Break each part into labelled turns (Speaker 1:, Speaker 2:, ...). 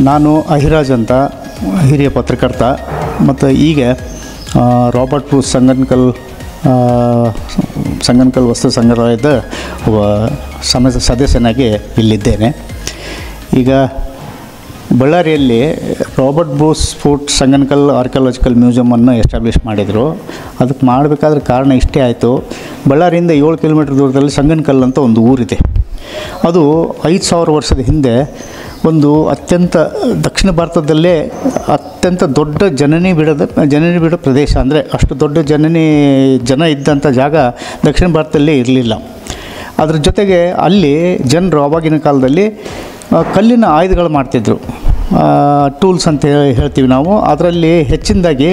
Speaker 1: ನಾನು ಅಹಿರಾಜ್ ಅಂತ ಹಿರಿಯ ಪತ್ರಕರ್ತ ಮತ್ತು ಈಗ ರಾಬರ್ಟ್ ಬ್ರೂಸ್ ಸಂಗನಕಲ್ ವಸ್ತು ಸಂಗ್ರಹಾಲಯದ ಸದಸ್ಯನಾಗಿ ಇಲ್ಲಿದ್ದೇನೆ. ಈಗ ಬಳ್ಳಾರಿಯಲ್ಲಿ Robert Bruce Sanganakal archaeological ಮ್ಯೂಸಿಯಮನ್ನು establish ಮಾಡಿದರು. ಅದಕ್ಕೆ ಮಾಡಬೇಕಾದ್ರೆ ಕಾರಣ ಇಷ್ಟೇ ಆಯಿತು. ಬಳ್ಳಾರಿಯಿಂದ 7 ಕಿಲೋಮೀಟ್ರ್ ದೂರದಲ್ಲಿ ಸಂಗನಕಲ್ ಅಂತ ಒಂದು ಊರಿದೆ. ಅದು 5000 ವರ್ಷದ ಹಿಂದೆ ಒಂದು ಅತ್ಯಂತ ದಕ್ಷಿಣ ಭಾರತದಲ್ಲೇ ಅತ್ಯಂತ ದೊಡ್ಡ ಜನನಿ ಬಿಡೋ ಪ್ರದೇಶ. ಅಂದರೆ ಅಷ್ಟು ದೊಡ್ಡ ಜನ ಇದ್ದಂಥ ಜಾಗ ದಕ್ಷಿಣ ಭಾರತದಲ್ಲೇ ಇರಲಿಲ್ಲ. ಅದ್ರ ಜೊತೆಗೆ ಅಲ್ಲಿ ಜನರು ಆವಾಗಿನ ಕಾಲದಲ್ಲಿ ಕಲ್ಲಿನ ಆಯುಧಗಳು ಮಾಡ್ತಿದ್ರು, ಟೂಲ್ಸ್ ಅಂತ ಹೇಳ್ತೀವಿ ನಾವು. ಅದರಲ್ಲಿ ಹೆಚ್ಚಿನದಾಗಿ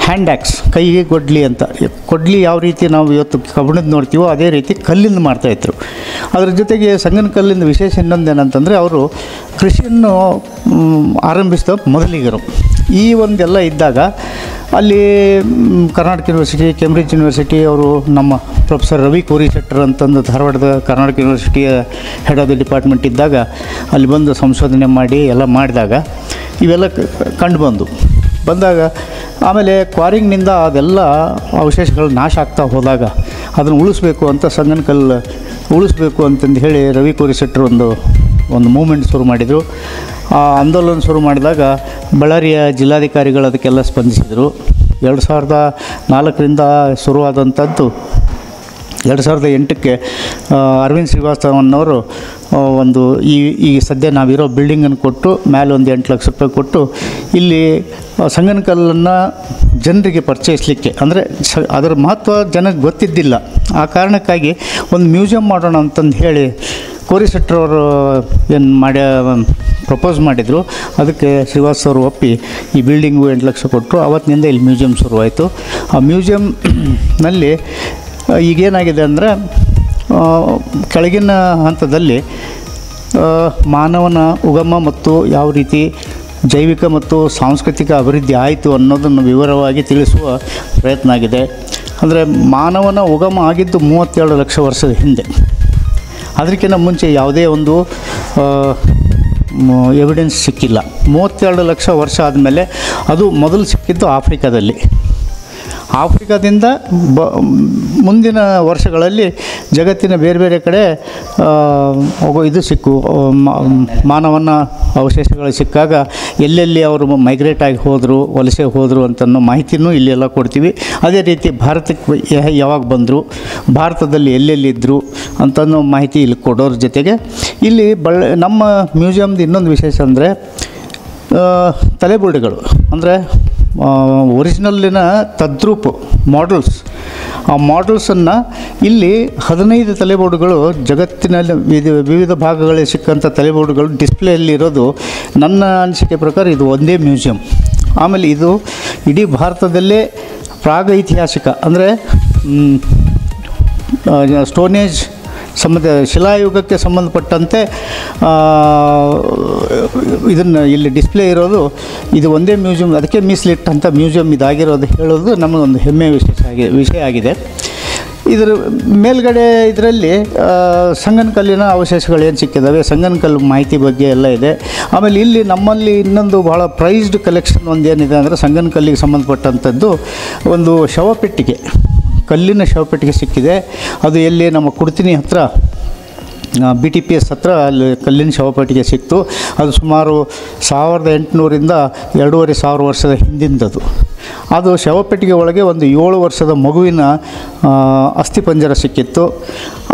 Speaker 1: ಹ್ಯಾಂಡ್ ಆ್ಯಕ್ಸ್, ಕೈಗೆ ಗೊಡ್ಲಿ ಅಂತ. ಗೊಡ್ಲಿ ಯಾವ ರೀತಿ ನಾವು ಇವತ್ತು ಕಬ್ಬಿಣದ ನೋಡ್ತೀವೋ ಅದೇ ರೀತಿ ಕಲ್ಲಿಂದ ಮಾಡ್ತಾಯಿದ್ರು. ಅದರ ಜೊತೆಗೆ ಸಂಗನಕಲ್ಲಿಂದ ವಿಶೇಷ ಇನ್ನೊಂದೇನಂತಂದರೆ ಅವರು ಕೃಷಿಯನ್ನು ಆರಂಭಿಸಿದ ಮೊದಲಿಗರು. ಈ ಒಂದೆಲ್ಲ ಇದ್ದಾಗ ಅಲ್ಲಿ ಕರ್ನಾಟಕ ಯೂನಿವರ್ಸಿಟಿ, ಕೇಂಬ್ರಿಡ್ಜ್ ಯೂನಿವರ್ಸಿಟಿ ಅವರು ನಮ್ಮ ಪ್ರೊಫೆಸರ್ ರವಿ ಕೋರಿಶೆಟ್ಟರ್ ಅಂತಂದು ಧಾರವಾಡದ ಕರ್ನಾಟಕ ಯೂನಿವರ್ಸಿಟಿಯ ಹೆಡ್ ಆಫ್ ದ ಡಿಪಾರ್ಟ್ಮೆಂಟ್ ಇದ್ದಾಗ ಅಲ್ಲಿ ಬಂದು ಸಂಶೋಧನೆ ಮಾಡಿ ಎಲ್ಲ ಮಾಡಿದಾಗ ಇವೆಲ್ಲ ಬಂದಾಗ ಆಮೇಲೆ ಕ್ವಾರಿಂಗ್ನಿಂದ ಅದೆಲ್ಲ ಅವಶೇಷಗಳು ನಾಶ ಆಗ್ತಾ ಹೋದಾಗ ಅದನ್ನು ಉಳಿಸ್ಬೇಕು ಅಂತ ಸಂಗನಕಲ್ ಉಳಿಸ್ಬೇಕು ಅಂತಂದು ಹೇಳಿ ರವಿ ಕೋರಿಶೆಟ್ಟರ್ ಒಂದು ಮೂಮೆಂಟ್ ಶುರು ಮಾಡಿದರು. ಆ ಆಂದೋಲನ ಶುರು ಮಾಡಿದಾಗ ಬಳ್ಳಾರಿಯ ಜಿಲ್ಲಾಧಿಕಾರಿಗಳು ಅದಕ್ಕೆಲ್ಲ ಸ್ಪಂದಿಸಿದರು. 2004ರಿಂದ ಶುರುವಾದಂಥದ್ದು 2008ಕ್ಕೆ ಅರವಿಂದ್ ಶ್ರೀವಾಸ್ತವನವರು ಈ ಸದ್ಯ ನಾವಿರೋ ಬಿಲ್ಡಿಂಗನ್ನು ಕೊಟ್ಟು ಮೇಲೆ ಒಂದು 8 ಲಕ್ಷ ರೂಪಾಯಿ ಕೊಟ್ಟು ಇಲ್ಲಿ ಸಂಗನಕಲ್ಲನ್ನು ಜನರಿಗೆ ಪರಿಚಯಿಸಲಿಕ್ಕೆ, ಅಂದರೆ ಅದರ ಮಹತ್ವ ಜನಕ್ಕೆ ಗೊತ್ತಿದ್ದಿಲ್ಲ. ಆ ಕಾರಣಕ್ಕಾಗಿ ಒಂದು ಮ್ಯೂಸಿಯಂ ಮಾಡೋಣ ಅಂತಂದು ಹೇಳಿ ಕೋರಿಶೆಟ್ಟರ್ ಅವರು ಪ್ರಪೋಸ್ ಮಾಡಿದರು. ಅದಕ್ಕೆ ಶ್ರೀವಾಸ್ತವರು ಒಪ್ಪಿ ಈ ಬಿಲ್ಡಿಂಗು 8 ಲಕ್ಷ ಕೊಟ್ಟರು. ಆವತ್ತಿನಿಂದ ಇಲ್ಲಿ ಮ್ಯೂಸಿಯಂ ಶುರುವಾಯಿತು. ಆ ಮ್ಯೂಸಿಯಂನಲ್ಲಿ ಈಗೇನಾಗಿದೆ ಅಂದರೆ ಕೆಳಗಿನ ಹಂತದಲ್ಲಿ ಮಾನವನ ಉಗಮ ಮತ್ತು ಯಾವ ರೀತಿ ಜೈವಿಕ ಮತ್ತು ಸಾಂಸ್ಕೃತಿಕ ಅಭಿವೃದ್ಧಿ ಆಯಿತು ಅನ್ನೋದನ್ನು ವಿವರವಾಗಿ ತಿಳಿಸುವ ಪ್ರಯತ್ನ ಆಗಿದೆ. ಅಂದರೆ ಮಾನವನ ಉಗಮ ಆಗಿದ್ದು 32 ಲಕ್ಷ ವರ್ಷದ ಹಿಂದೆ. ಅದಕ್ಕಿಂತ ಮುಂಚೆ ಯಾವುದೇ ಒಂದು ಎವಿಡೆನ್ಸ್ ಸಿಕ್ಕಿಲ್ಲ. 32 ಲಕ್ಷ ವರ್ಷ ಆದಮೇಲೆ ಅದು ಮೊದಲು ಸಿಕ್ಕಿದ್ದು ಆಫ್ರಿಕಾದಿಂದ ಮುಂದಿನ ವರ್ಷಗಳಲ್ಲಿ ಜಗತ್ತಿನ ಬೇರೆ ಬೇರೆ ಕಡೆ ಮಾನವನ ಅವಶೇಷಗಳು ಸಿಕ್ಕಾಗ ಎಲ್ಲೆಲ್ಲಿ ಅವರು ಮೈಗ್ರೇಟ್ ಆಗಿ ಹೋದರು, ವಲಸೆ ಹೋದರು ಅಂತನ್ನೋ ಮಾಹಿತಿನೂ ಇಲ್ಲೆಲ್ಲ ಕೊಡ್ತೀವಿ. ಅದೇ ರೀತಿ ಭಾರತಕ್ಕೆ ಯಾವಾಗ ಬಂದರು, ಭಾರತದಲ್ಲಿ ಎಲ್ಲೆಲ್ಲಿದ್ದರು ಅಂತನ್ನೋ ಮಾಹಿತಿ ಇಲ್ಲಿ ಕೊಡೋರ ಜೊತೆಗೆ ಇಲ್ಲಿ ನಮ್ಮ ಮ್ಯೂಸಿಯಮ್ದು ಇನ್ನೊಂದು ವಿಶೇಷ ಅಂದರೆ ತಲೆಬುರುಡೆಗಳು, ಅಂದರೆ ಒರಿಜಿನಲ್ಲಿನ ತದ್ರೂಪು ಮಾಡೆಲ್ಸ್. ಆ ಮಾಡೆಲ್ಸನ್ನು ಇಲ್ಲಿ 15 ತಲೆಬೋರ್ಡುಗಳು ಜಗತ್ತಿನಲ್ಲಿ ವಿವಿಧ ಭಾಗಗಳಲ್ಲಿ ಸಿಕ್ಕಂಥ ತಲೆಬೋರ್ಡುಗಳು ಡಿಸ್ಪ್ಲೇಯಲ್ಲಿರೋದು ನನ್ನ ಅನಿಸಿಕೆ ಪ್ರಕಾರ ಇದು ಒಂದೇ ಮ್ಯೂಸಿಯಂ. ಆಮೇಲೆ ಇದು ಇಡೀ ಭಾರತದಲ್ಲೇ ಪ್ರಾಗೈತಿಹಾಸಿಕ, ಅಂದರೆ ಸ್ಟೋನೇಜ್ ಶಿಲಾಯುಗಕ್ಕೆ ಸಂಬಂಧಪಟ್ಟಂತೆ ಇದನ್ನು ಇಲ್ಲಿ ಡಿಸ್ಪ್ಲೇ ಇರೋದು ಇದು ಒಂದೇ ಮ್ಯೂಸಿಯಂ. ಅದಕ್ಕೆ ಮೀಸಲಿಟ್ಟಂಥ ಮ್ಯೂಸಿಯಂ ಇದಾಗಿರೋದು ಹೇಳೋದು ನಮಗೊಂದು ಹೆಮ್ಮೆಯ ವಿಷಯ ಆಗಿದೆ. ಇದರ ಮೇಲ್ಗಡೆ ಇದರಲ್ಲಿ ಸಂಗನಕಲ್ಲಿನ ಅವಶೇಷಗಳು ಏನು ಸಿಕ್ಕಿದ್ದಾವೆ, ಸಂಗನಕಲ್ಲು ಮಾಹಿತಿ ಬಗ್ಗೆ ಎಲ್ಲ ಇದೆ. ಆಮೇಲೆ ಇಲ್ಲಿ ನಮ್ಮಲ್ಲಿ ಇನ್ನೊಂದು ಭಾಳ ಪ್ರೈಸ್ಡ್ ಕಲೆಕ್ಷನ್ ಒಂದೇನಿದೆ ಅಂದರೆ ಸಂಗನಕಲ್ಲಿಗೆ ಸಂಬಂಧಪಟ್ಟಂಥದ್ದು ಒಂದು ಶವಪೆಟ್ಟಿಗೆ, ಕಲ್ಲಿನ ಶವಪೆಟ್ಟಿಗೆ ಸಿಕ್ಕಿದೆ. ಅದು ಎಲ್ಲಿ ನಮ್ಮ ಕುಡ್ತಿನಿ ಹತ್ರ BTPS ಹತ್ರ ಅಲ್ಲಿ ಕಲ್ಲಿನ ಶವಪೆಟ್ಟಿಗೆ ಸಿಕ್ತು. ಅದು ಸುಮಾರು 1800ರಿಂದ 2500 ವರ್ಷದ ಹಿಂದಿಂದದು. ಅದು ಶವಪೆಟ್ಟಿಗೆ ಒಳಗೆ ಒಂದು 7 ವರ್ಷದ ಮಗುವಿನ ಅಸ್ಥಿಪಂಜರ ಸಿಕ್ಕಿತ್ತು.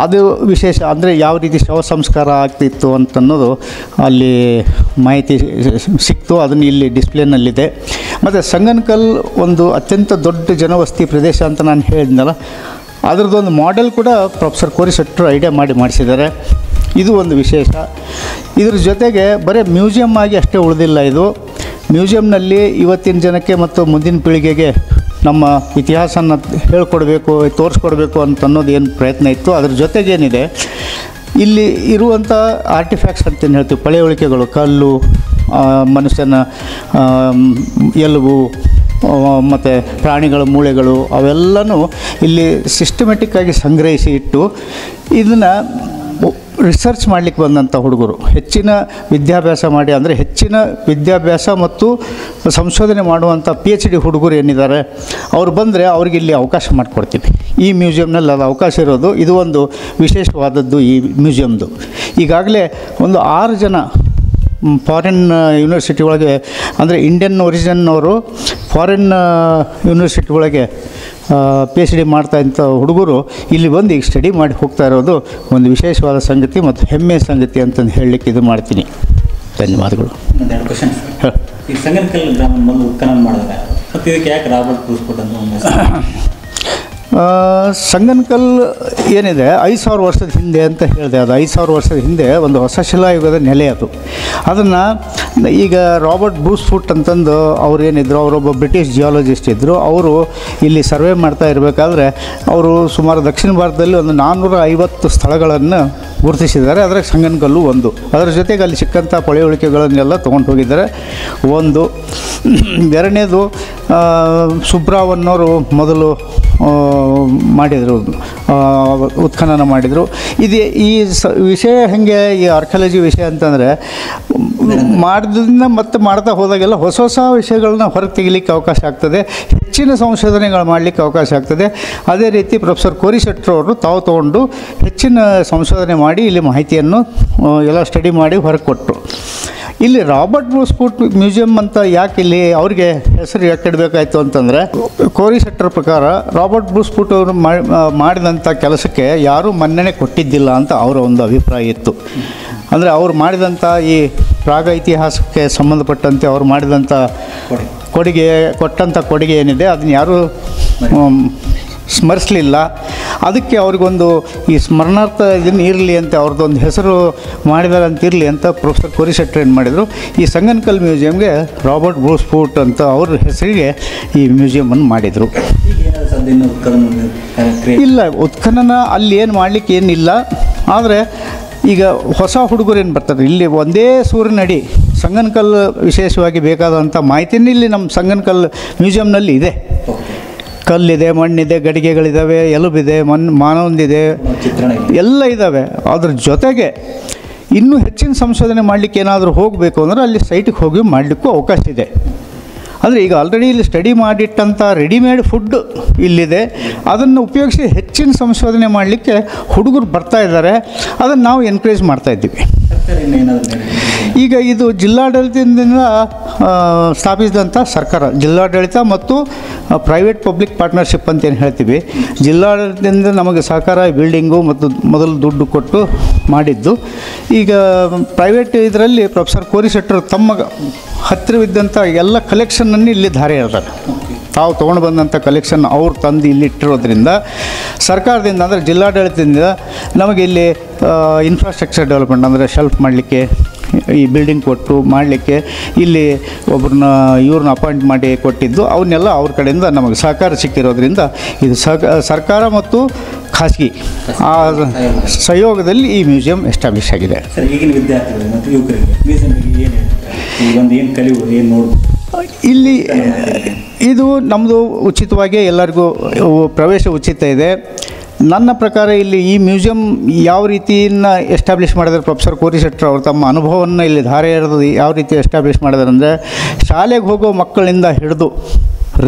Speaker 1: ಅದು ವಿಶೇಷ. ಅಂದರೆ ಯಾವ ರೀತಿ ಶವ ಸಂಸ್ಕಾರ ಆಗ್ತಿತ್ತು ಅಂತನ್ನೋದು ಅಲ್ಲಿ ಮಾಹಿತಿ ಸಿಕ್ತು. ಅದನ್ನು ಇಲ್ಲಿ ಡಿಸ್ಪ್ಲೇನಲ್ಲಿದೆ. ಮತ್ತು ಸಂಗನಕಲ್ ಒಂದು ಅತ್ಯಂತ ದೊಡ್ಡ ಜನವಸತಿ ಪ್ರದೇಶ ಅಂತ ನಾನು ಹೇಳಿದ್ನಲ್ಲ, ಅದರದ್ದೊಂದು ಮಾಡೆಲ್ ಕೂಡ ಪ್ರೊಫೆಸರ್ ಕೋರಿಶೆಟ್ಟರ್ ಐಡಿಯಾ ಮಾಡಿಸಿದ್ದಾರೆ. ಇದು ಒಂದು ವಿಶೇಷ. ಇದ್ರ ಜೊತೆಗೆ ಬರೀ ಮ್ಯೂಸಿಯಮ್ ಆಗಿ ಅಷ್ಟೇ ಉಳಿದಿಲ್ಲ. ಇದು ಮ್ಯೂಸಿಯಂನಲ್ಲಿ ಇವತ್ತಿನ ಜನಕ್ಕೆ ಮತ್ತು ಮುಂದಿನ ಪೀಳಿಗೆಗೆ ನಮ್ಮ ಇತಿಹಾಸನ ಹೇಳ್ಕೊಡ್ಬೇಕು, ತೋರಿಸ್ಕೊಡ್ಬೇಕು ಅಂತ ಅನ್ನೋದು ಏನು ಪ್ರಯತ್ನ ಇತ್ತು. ಅದ್ರ ಜೊತೆಗೇನಿದೆ, ಇಲ್ಲಿ ಇರುವಂಥ ಆರ್ಟಿಫ್ಯಾಕ್ಟ್ಸ್ ಅಂತೇನು ಹೇಳ್ತೀವಿ, ಪಳೆಯುಳಿಕೆಗಳು, ಕಲ್ಲು, ಮನುಷ್ಯನ ಎಲುಬು ಮತ್ತು ಪ್ರಾಣಿಗಳ ಮೂಳೆಗಳು ಅವೆಲ್ಲನೂ ಇಲ್ಲಿ ಸಿಸ್ಟಮೆಟಿಕ್ಕಾಗಿ ಸಂಗ್ರಹಿಸಿ ಇಟ್ಟು ಇದನ್ನು ರಿಸರ್ಚ್ ಮಾಡಲಿಕ್ಕೆ ಬಂದಂಥ ಹುಡುಗರು ಹೆಚ್ಚಿನ ವಿದ್ಯಾಭ್ಯಾಸ ಮಾಡಿ, ಅಂದರೆ ಹೆಚ್ಚಿನ ವಿದ್ಯಾಭ್ಯಾಸ ಮತ್ತು ಸಂಶೋಧನೆ ಮಾಡುವಂಥ PhD ಹುಡುಗರು ಏನಿದ್ದಾರೆ ಅವ್ರು ಬಂದರೆ ಅವ್ರಿಗೆ ಇಲ್ಲಿ ಅವಕಾಶ ಮಾಡಿಕೊಡ್ತೀವಿ. ಈ ಮ್ಯೂಸಿಯಮ್ನಲ್ಲಿ ಅದು ಅವಕಾಶ ಇರೋದು ಇದು ಒಂದು ವಿಶೇಷವಾದದ್ದು ಈ ಮ್ಯೂಸಿಯಮ್ದು. ಈಗಾಗಲೇ ಒಂದು 6 ಜನ ಫಾರಿನ್ ಯೂನಿವರ್ಸಿಟಿ ಒಳಗೆ, ಅಂದರೆ ಇಂಡಿಯನ್ ಒರಿಜಿನ್ನವರು ಫಾರಿನ್ ಯೂನಿವರ್ಸಿಟಿ ಒಳಗೆ PhD ಮಾಡ್ತಾಯಿದ್ದ ಹುಡುಗರು ಇಲ್ಲಿ ಬಂದು ಈಗ ಸ್ಟಡಿ ಮಾಡಿ ಹೋಗ್ತಾ ಇರೋದು ಒಂದು ವಿಶೇಷವಾದ ಸಂಗತಿ ಮತ್ತು ಹೆಮ್ಮೆಯ ಸಂಗತಿ ಅಂತಂದು ಹೇಳಲಿಕ್ಕೆ ಇದು ಮಾಡ್ತೀನಿ. ಧನ್ಯವಾದಗಳು.
Speaker 2: ಒಂದೆರಡು ಕ್ವಶನ್. ಈ ಸಂಗನಕಲ್ ಗ್ರಾಮ ಮೊದಲು ಉತ್ಖನನ ಮಾಡಿದಾಗ ಮತ್ತು ಇದಕ್ಕೆ ಯಾಕೆ ರಾಬರ್ಟ್ ಬ್ರೂಸ್ ಫುಟ್ ಅಂತ
Speaker 1: ಸಂಗನಕಲ್ ಏನಿದೆ 5000 ವರ್ಷದ ಹಿಂದೆ ಅಂತ ಹೇಳಿದೆ. ಅದು 5000 ವರ್ಷದ ಹಿಂದೆ ಒಂದು ಹೊಸ ಶಿಲಾಯುಗದ ನೆಲೆ ಅದು. ಅದನ್ನು ಈಗ ರಾಬರ್ಟ್ ಬ್ರೂಸ್ ಫುಟ್ ಅಂತಂದು ಅವ್ರು ಏನಿದ್ರು, ಅವರೊಬ್ಬ ಬ್ರಿಟಿಷ್ ಜಿಯಾಲಜಿಸ್ಟ್ ಇದ್ದರು. ಅವರು ಇಲ್ಲಿ ಸರ್ವೆ ಮಾಡ್ತಾ ಇರಬೇಕಾದ್ರೆ ಅವರು ಸುಮಾರು ದಕ್ಷಿಣ ಭಾರತದಲ್ಲಿ ಒಂದು 450 ಸ್ಥಳಗಳನ್ನು ಗುರುತಿಸಿದ್ದಾರೆ. ಅದರ ಸಂಗನಕಲ್ಲು ಒಂದು. ಅದರ ಜೊತೆಗೆ ಅಲ್ಲಿ ಸಿಕ್ಕಂಥ ಪಳೆಯುಳಿಕೆಗಳನ್ನೆಲ್ಲ ತೊಗೊಂಡು ಹೋಗಿದ್ದಾರೆ. ಒಂದು. ಎರಡನೇದು ಸುಬ್ರಾವ್ ಅನ್ನೋರು ಮೊದಲು ಮಾಡಿದರು, ಉತ್ಖನನ ಮಾಡಿದರು. ಇದು ಈ ವಿಷಯ ಹೇಗೆ ಈ ಆರ್ಕಿಯಾಲಜಿ ವಿಷಯ ಅಂತಂದರೆ ಮಾಡಿದ್ರಿಂದ ಮತ್ತೆ ಮಾಡ್ತಾ ಹೋದಾಗೆಲ್ಲ ಹೊಸ ಹೊಸ ವಿಷಯಗಳನ್ನ ಹೊರಗೆ ತೆಗಿಲಿಕ್ಕೆ ಅವಕಾಶ ಆಗ್ತದೆ, ಹೆಚ್ಚಿನ ಸಂಶೋಧನೆಗಳು ಮಾಡಲಿಕ್ಕೆ ಅವಕಾಶ ಆಗ್ತದೆ. ಅದೇ ರೀತಿ ಪ್ರೊಫೆಸರ್ ಕೋರಿ ಶೆಟ್ಟರ್ ಅವರು ತಾವು ತೊಗೊಂಡು ಹೆಚ್ಚಿನ ಸಂಶೋಧನೆ ಮಾಡಿ ಇಲ್ಲಿ ಮಾಹಿತಿಯನ್ನು ಎಲ್ಲ ಸ್ಟಡಿ ಮಾಡಿ ಹೊರಗೆ ಕೊಟ್ಟರು. ಇಲ್ಲಿ ರಾಬರ್ಟ್ ಬ್ರೂಸ್ ಫುಟ್ ಮ್ಯೂಸಿಯಂ ಅಂತ ಯಾಕೆ ಇಲ್ಲಿ ಅವ್ರಿಗೆ ಹೆಸರು ಯಾಕೆ ಇಡಬೇಕಾಯ್ತು ಅಂತಂದರೆ, ಕೋರಿ ಶೆಟ್ಟರ್ ಪ್ರಕಾರ ರಾಬರ್ಟ್ ಬ್ರೂಸ್ ಫುಟ್ ಅವರು ಮಾಡಿದಂಥ ಕೆಲಸಕ್ಕೆ ಯಾರೂ ಮನ್ನಣೆ ಕೊಟ್ಟಿದ್ದಿಲ್ಲ ಅಂತ ಅವರ ಒಂದು ಅಭಿಪ್ರಾಯ ಇತ್ತು. ಅಂದರೆ ಅವ್ರು ಮಾಡಿದಂಥ ಈ ಪ್ರಾಗ ಇತಿಹಾಸಕ್ಕೆ ಸಂಬಂಧಪಟ್ಟಂತೆ ಅವ್ರು ಮಾಡಿದಂಥ ಕೊಟ್ಟಂಥ ಕೊಡುಗೆ ಏನಿದೆ ಅದನ್ನು ಯಾರೂ ಸ್ಮರಿಸಲಿಲ್ಲ. ಅದಕ್ಕೆ ಅವ್ರಿಗೊಂದು ಈ ಸ್ಮರಣಾರ್ಥ ಇದನ್ನು ಇರಲಿ ಅಂತ ಅವ್ರದ್ದೊಂದು ಹೆಸರು ಮಾಡಿದ್ದಾರೆ ಅಂತ ಇರಲಿ ಅಂತ ಪ್ರೊಫೆಸರ್ ಕೋರಿ ಶೆಟ್ಟರ್ ಏನು ಮಾಡಿದರು, ಈ ಸಂಗನಕಲ್ ಮ್ಯೂಸಿಯಮ್ಗೆ ರಾಬರ್ಟ್ ಬ್ರೂಸ್ ಫುಟ್ ಅಂತ ಅವ್ರ ಹೆಸರಿಗೆ ಈ ಮ್ಯೂಸಿಯಮನ್ನು ಮಾಡಿದರು. ಇಲ್ಲ, ಉತ್ಖನನ ಅಲ್ಲಿ ಏನು ಮಾಡಲಿಕ್ಕೆ ಏನಿಲ್ಲ. ಆದರೆ ಈಗ ಹೊಸ ಹುಡುಗರು ಏನು ಬರ್ತಾರೆ ಇಲ್ಲಿ ಒಂದೇ ಸೂರಿನಡಿ ಸಂಗನಕಲ್ ವಿಶೇಷವಾಗಿ ಬೇಕಾದಂಥ ಮಾಹಿತಿಯನ್ನು ಇಲ್ಲಿ ನಮ್ಮ ಸಂಗನಕಲ್ ಮ್ಯೂಸಿಯಮ್ನಲ್ಲಿ ಇದೆ. ಕಲ್ಲಿದೆ, ಮಣ್ಣಿದೆ, ಗಡಿಗೆಗಳಿದ್ದಾವೆ, ಎಲುಬಿದೆ, ಮಾನವಂದಿದೆ, ಎಲ್ಲ ಇದ್ದಾವೆ. ಅದ್ರ ಜೊತೆಗೆ ಇನ್ನೂ ಹೆಚ್ಚಿನ ಸಂಶೋಧನೆ ಮಾಡಲಿಕ್ಕೆ ಏನಾದರೂ ಹೋಗಬೇಕು ಅಂದರೆ ಅಲ್ಲಿ ಸೈಟಿಗೆ ಹೋಗಿ ಮಾಡಲಿಕ್ಕೂ ಅವಕಾಶ ಇದೆ. ಅಂದರೆ ಈಗ ಆಲ್ರೆಡಿ ಇಲ್ಲಿ ಸ್ಟಡಿ ಮಾಡಿಟ್ಟಂಥ ರೆಡಿಮೇಡ್ ಫುಡ್ ಇಲ್ಲಿದೆ. ಅದನ್ನು ಉಪಯೋಗಿಸಿ ಹೆಚ್ಚಿನ ಸಂಶೋಧನೆ ಮಾಡಲಿಕ್ಕೆ ಹುಡುಗರು ಬರ್ತಾ ಇದ್ದಾರೆ. ಅದನ್ನು ನಾವು ಎನ್ಕರೇಜ್ ಮಾಡ್ತಾಯಿದ್ದೀವಿ. ಈಗ ಇದು ಜಿಲ್ಲಾಡಳಿತದಿಂದ ಸ್ಥಾಪಿಸಿದಂಥ ಸರ್ಕಾರ, ಜಿಲ್ಲಾಡಳಿತ ಮತ್ತು ಪ್ರೈವೇಟ್ ಪಬ್ಲಿಕ್ ಪಾರ್ಟ್ನರ್ಶಿಪ್ ಅಂತ ಏನು ಹೇಳ್ತೀವಿ, ಜಿಲ್ಲಾಡಳಿತದಿಂದ ನಮಗೆ ಸಹಕಾರ, ಬಿಲ್ಡಿಂಗು ಮತ್ತು ಮೊದಲು ದುಡ್ಡು ಕೊಟ್ಟು ಮಾಡಿದ್ದು. ಈಗ ಪ್ರೈವೇಟ್ ಇದರಲ್ಲಿ ಪ್ರೊಫೆಸರ್ ಕೋರಿ ಶೆಟ್ಟರ್ ತಮ್ಮ ಹತ್ತಿರವಿದ್ದಂಥ ಎಲ್ಲ ಕಲೆಕ್ಷನನ್ನು ಇಲ್ಲಿ ಧಾರೆ ಇರ್ತಾರೆ. ತಾವು ತೊಗೊಂಡು ಬಂದಂಥ ಕಲೆಕ್ಷನ್ ಅವ್ರು ತಂದು ಇಲ್ಲಿ ಇಟ್ಟಿರೋದ್ರಿಂದ ಸರ್ಕಾರದಿಂದ, ಅಂದರೆ ಜಿಲ್ಲಾಡಳಿತದಿಂದ ನಮಗೆ ಇಲ್ಲಿ ಇನ್ಫ್ರಾಸ್ಟ್ರಕ್ಚರ್ ಡೆವಲಪ್ಮೆಂಟ್, ಅಂದರೆ ಶೆಲ್ಫ್ ಮಾಡಲಿಕ್ಕೆ, ಈ ಬಿಲ್ಡಿಂಗ್ ಕೊಟ್ಟು ಮಾಡಲಿಕ್ಕೆ ಇಲ್ಲಿ ಇವ್ರನ್ನ ಅಪಾಯಿಂಟ್ ಮಾಡಿ ಕೊಟ್ಟಿದ್ದು, ಅವನ್ನೆಲ್ಲ ಅವ್ರ ಕಡೆಯಿಂದ ನಮಗೆ ಸಹಕಾರ ಸಿಕ್ಕಿರೋದ್ರಿಂದ ಇದು ಸರ್ಕಾರ ಮತ್ತು ಖಾಸಗಿ ಆ ಸಹಯೋಗದಲ್ಲಿ ಈ ಮ್ಯೂಸಿಯಂ ಎಸ್ಟಾಬ್ಲಿಷ್ ಆಗಿದೆ.
Speaker 2: ಸರ್, ಈಗಿನ ವಿದ್ಯಾರ್ಥಿಗಳು ಮತ್ತು ಯುವಕರಿಗೆ ಮ್ಯೂಸಿಯಂಗೆ ಏನು ಕಲಿಯುವುದು, ಏನು ನೋಡುವುದು?
Speaker 1: ಇಲ್ಲಿ ಇದು ನಮ್ಮದು ಉಚಿತವಾಗಿ ಎಲ್ಲರಿಗೂ ಪ್ರವೇಶ ಉಚಿತ ಇದೆ. ನನ್ನ ಪ್ರಕಾರ ಇಲ್ಲಿ ಈ ಮ್ಯೂಸಿಯಂ ಯಾವ ರೀತಿಯನ್ನು ಎಸ್ಟಾಬ್ಲಿಷ್ ಮಾಡಿದ್ದಾರೆ ಪ್ರೊಫೆಸರ್ ಕೋರಿ ಶೆಟ್ಟರ್ ಅವರು ತಮ್ಮ ಅನುಭವವನ್ನು ಇಲ್ಲಿ ಧಾರೆ ಎರೆದು ಯಾವ ರೀತಿ ಎಸ್ಟಾಬ್ಲಿಷ್ ಮಾಡಿದ್ದಾರೆ ಅಂದರೆ, ಶಾಲೆಗೆ ಹೋಗೋ ಮಕ್ಕಳಿಂದ ಹಿಡಿದು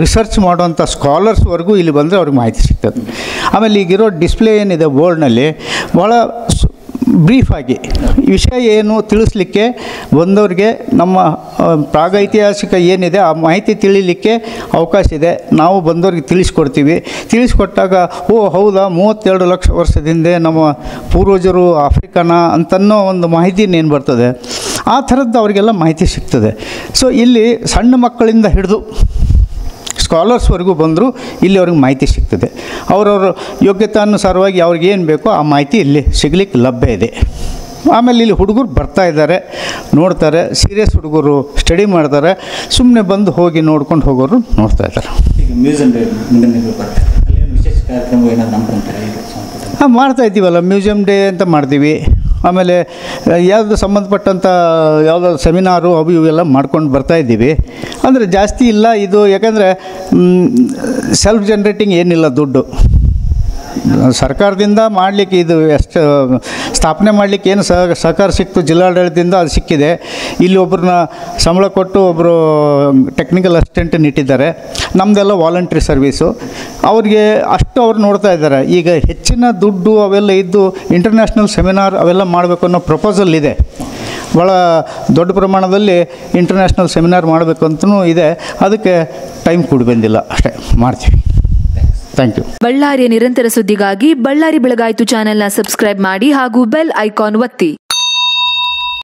Speaker 1: ರಿಸರ್ಚ್ ಮಾಡುವಂಥ ಸ್ಕಾಲರ್ಸ್ವರೆಗೂ ಇಲ್ಲಿ ಬಂದರೆ ಅವ್ರಿಗೆ ಮಾಹಿತಿ ಸಿಗ್ತದೆ. ಆಮೇಲೆ ಈಗಿರೋ ಡಿಸ್ಪ್ಲೇ ಏನಿದೆ ಬೋರ್ಡ್ನಲ್ಲಿ ಭಾಳ ಬ್ರೀಫಾಗಿ ವಿಷಯ ಏನು ತಿಳಿಸ್ಲಿಕ್ಕೆ ಬಂದವ್ರಿಗೆ ನಮ್ಮ ಪ್ರಾಗೈತಿಹಾಸಿಕ ಏನಿದೆ ಆ ಮಾಹಿತಿ ತಿಳಿಲಿಕ್ಕೆ ಅವಕಾಶ ಇದೆ. ನಾವು ಬಂದವ್ರಿಗೆ ತಿಳಿಸ್ಕೊಡ್ತೀವಿ. ತಿಳಿಸ್ಕೊಟ್ಟಾಗ ಓ ಹೌದಾ, 32 ಲಕ್ಷ ವರ್ಷದ ಹಿಂದೆ ನಮ್ಮ ಪೂರ್ವಜರು ಆಫ್ರಿಕನ ಅಂತನ್ನೋ ಒಂದು ಮಾಹಿತಿ ಏನು ಬರ್ತದೆ, ಆ ಥರದ್ದು ಅವರಿಗೆಲ್ಲ ಮಾಹಿತಿ ಸಿಗ್ತದೆ. ಸೊ ಇಲ್ಲಿ ಸಣ್ಣ ಮಕ್ಕಳಿಂದ ಹಿಡಿದು ಸ್ಕಾಲರ್ಸ್ವರೆಗೂ ಬಂದರೂ ಇಲ್ಲಿ ಅವ್ರಿಗೆ ಮಾಹಿತಿ ಸಿಗ್ತದೆ. ಅವರವ್ರ ಯೋಗ್ಯತಾನುಸಾರವಾಗಿ ಅವ್ರಿಗೆ ಏನು ಬೇಕೋ ಆ ಮಾಹಿತಿ ಇಲ್ಲಿ ಸಿಗಲಿಕ್ಕೆ ಲಭ್ಯ ಇದೆ. ಆಮೇಲೆ ಇಲ್ಲಿ ಹುಡುಗರು ಬರ್ತಾ ಇದ್ದಾರೆ, ನೋಡ್ತಾರೆ. ಸೀರಿಯಸ್ ಹುಡುಗರು ಸ್ಟಡಿ ಮಾಡ್ತಾರೆ. ಸುಮ್ಮನೆ ಬಂದು ಹೋಗಿ ನೋಡ್ಕೊಂಡು ಹೋಗೋರು ನೋಡ್ತಾ ಇದ್ದಾರೆ.
Speaker 2: ಈಗ ಮ್ಯೂಸಿಯಂ ವಿಶೇಷ ಕಾರ್ಯಕ್ರಮ ಏನಾದರೂ
Speaker 1: ಮಾಡ್ತಾ ಇದ್ದೀವಲ್ಲ, ಮ್ಯೂಸಿಯಂ ಡೇ ಅಂತ ಮಾಡ್ತೀವಿ. ಆಮೇಲೆ ಯಾವುದು ಸಂಬಂಧಪಟ್ಟಂಥ ಯಾವುದಾದ್ರು ಸೆಮಿನಾರು ಅವು ಇವೆಲ್ಲ ಮಾಡ್ಕೊಂಡು ಬರ್ತಾಯಿದ್ದೀವಿ. ಅಂದರೆ ಜಾಸ್ತಿ ಇಲ್ಲ ಇದು, ಯಾಕಂದರೆ ಸೆಲ್ಫ್ ಜನ್ರೇಟಿಂಗ್ ಏನಿಲ್ಲ ದುಡ್ಡು. ಸರ್ಕಾರದಿಂದ ಮಾಡಲಿಕ್ಕೆ ಇದು ಎಷ್ಟು ಸ್ಥಾಪನೆ ಮಾಡಲಿಕ್ಕೆ ಏನು ಸಹಕಾರ ಸಿಕ್ತು ಜಿಲ್ಲಾಡಳಿತದಿಂದ ಅದು ಸಿಕ್ಕಿದೆ. ಇಲ್ಲಿ ಒಬ್ಬರನ್ನ ಸಂಬಳ ಕೊಟ್ಟು ಒಬ್ಬರು ಟೆಕ್ನಿಕಲ್ ಅಸಿಸ್ಟೆಂಟನ್ನು ಇಟ್ಟಿದ್ದಾರೆ. ನಮ್ಮದೆಲ್ಲ ವಾಲಂಟ್ರಿ ಸರ್ವೀಸು. ಅವ್ರಿಗೆ ಅಷ್ಟು ಅವ್ರು ನೋಡ್ತಾ ಇದ್ದಾರೆ. ಈಗ ಹೆಚ್ಚಿನ ದುಡ್ಡು ಅವೆಲ್ಲ ಇದ್ದು ಇಂಟರ್ನ್ಯಾಷನಲ್ ಸೆಮಿನಾರ್ ಅವೆಲ್ಲ ಮಾಡಬೇಕು ಅನ್ನೋ ಪ್ರಪೋಸಲ್ ಇದೆ. ಭಾಳ ದೊಡ್ಡ ಪ್ರಮಾಣದಲ್ಲಿ ಇಂಟರ್ನ್ಯಾಷನಲ್ ಸೆಮಿನಾರ್ ಮಾಡಬೇಕು ಅಂತಲೂ ಇದೆ. ಅದಕ್ಕೆ ಟೈಮ್ ಕೂಡ ಬಂದಿಲ್ಲ, ಅಷ್ಟೇ ಮಾಡ್ತೀವಿ. Thank you.
Speaker 3: ಬಳ್ಳಾರಿಯ ನಿರಂತರ ಸುದ್ದಿಗಾಗಿ ಬಳ್ಳಾರಿ ಬೆಳಗಾಯಿತು ಚಾನೆಲ್ನ ಸಬ್ಸ್ಕ್ರೈಬ್ ಮಾಡಿ ಹಾಗೂ ಬೆಲ್ ಐಕಾನ್ ಒತ್ತಿ.